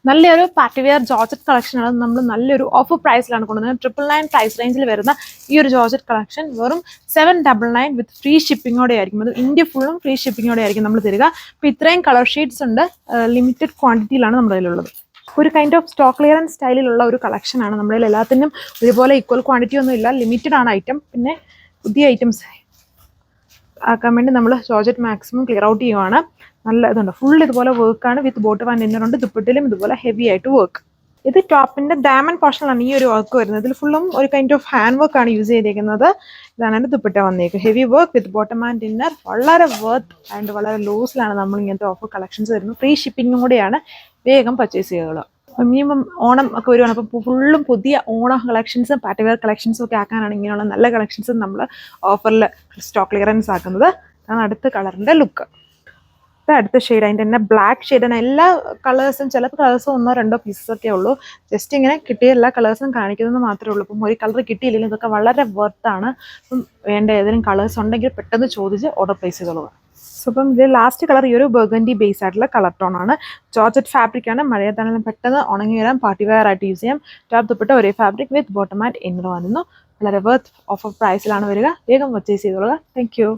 നല്ലൊരു party wear georgette കളക്ഷനാണ് നമ്മൾ നല്ലൊരു ഓഫർ പ്രൈസിലാണ് കൊണ്ടുവന്നത്. 999 പ്രൈസ് റേഞ്ചിൽ വരുന്ന ഈ ഒരു ജോർജറ്റ് കളക്ഷൻ വെറും 799 വിത്ത് ഫ്രീ ഷിപ്പിങ്ങോടെ ആയിരിക്കും. അത് ഇന്ത്യ ഫുള്ളും ഫ്രീ ഷിപ്പിങ്ങോടെ ആയിരിക്കും നമ്മൾ തരിക. അപ്പോൾ ഇത്രയും കളർ ഷെയ്ഡ്സ് ഉണ്ട്. ലിമിറ്റഡ് ക്വാണ്ടിറ്റിയിലാണ് നമ്മുടെ കയ്യിലുള്ളത്. ഒരു കൈൻഡ് ഓഫ് സ്റ്റോക്ക് ക്ലിയറൻസ് സ്റ്റൈലിലുള്ള ഒരു കളക്ഷനാണ്. നമ്മുടെ എല്ലാത്തിനും ഒരുപോലെ ഈക്വൽ ക്വാണ്ടിറ്റി ഒന്നും ഇല്ല, ലിമിറ്റഡ് ആണ് ഐറ്റം. പിന്നെ പുതിയ ഐറ്റംസ് ആക്കാൻ വേണ്ടി നമ്മൾ ജോർജറ്റ് മാക്സിമം ക്ലിയർ ഔട്ട് ചെയ്യുവാണ്. നല്ല ഇതുണ്ട്, ഫുൾ ഇതുപോലെ വർക്കാണ്. വിത്ത് ബോട്ടം ആൻഡ് ഇന്നർ ഉണ്ട്. ദുപ്പട്ടിലും ഇതുപോലെ ഹെവി ആയിട്ട് വർക്ക്. ഇത് ടോപ്പിന്റെ ഡയമണ്ട് പോർഷനിലാണ് ഈ ഒരു വർക്ക് വരുന്നത്. ഇതിൽ ഫുള്ളും ഒരു കൈൻഡ് ഓഫ് ഹാൻഡ് വർക്ക് ആണ് യൂസ് ചെയ്തേക്കുന്നത്. ഇതാണ് എൻ്റെ ദുപ്പട്ട വന്നേക്കുന്നത്. Heavy work with bottom and inner. വളരെ വർത്ത് ആൻഡ് വളരെ ലോസിലാണ് നമ്മൾ ഇങ്ങനത്തെ ഓഫർ കളക്ഷൻസ് വരുന്നത്. ഫ്രീ ഷിപ്പിങ്ങും കൂടെയാണ്. വേഗം പർച്ചേസ് ചെയ്യുക. മിനിമം ഓണം ഒക്കെ വരുവാണ്. അപ്പോൾ ഫുള്ളും പുതിയ ഓണ കളക്ഷൻസും പാർട്ടി വെയർ കളക്ഷൻസും ഒക്കെ ആക്കാനാണ് ഇങ്ങനെയുള്ള നല്ല കളക്ഷൻസും നമ്മൾ ഓഫറിൽ സ്റ്റോക്ക് ക്ലിയറൻസ് ആക്കുന്നത്. അതാണ് അടുത്ത കളറിൻ്റെ ലുക്ക്. അടുത്ത ഷെയ്ഡ് അതിൻ്റെ തന്നെ ബ്ലാക്ക് ഷെയ്ഡാണ്. എല്ലാ കളേഴ്സും ചില കളേഴ്സും 1-2 പീസസ് ഒക്കെ ഉള്ളൂ. ജസ്റ്റ് ഇങ്ങനെ കിട്ടിയ എല്ലാ കളേഴ്സും കാണിക്കുന്നത് മാത്രമേ ഉള്ളൂ. അപ്പം ഒരു കളർ കിട്ടിയില്ലെങ്കിൽ ഇതൊക്കെ വളരെ വർത്താണ്. അപ്പം വേണ്ട ഏതെങ്കിലും കളേഴ്സ് ഉണ്ടെങ്കിൽ പെട്ടെന്ന് ചോദിച്ച് ഓർഡർ പ്ലേസ് ചെയ്തോളുക. സോ അപ്പം ഇതിൽ ലാസ്റ്റ് കളർ ഈ ഒരു ബർഗൻഡി ബേസ് ആയിട്ടുള്ള കളർ ടോൺ ആണ്. ജോർജറ്റ് ഫാബ്രിക് ആണ്. മഴയത്താണെങ്കിലും പെട്ടെന്ന് ഉണങ്ങി വരാൻ പാർട്ടി വെയർ ആയിട്ട് യൂസ് ചെയ്യാം. ടോപ്പ് ദുപ്പട്ട ഒരേ fabric with bottom and inner വന്നു. വളരെ വർത്ത് ഓഫർ പ്രൈസിലാണ് വരിക. വേഗം പർച്ചേസ് ചെയ്തോളുക. Thank you.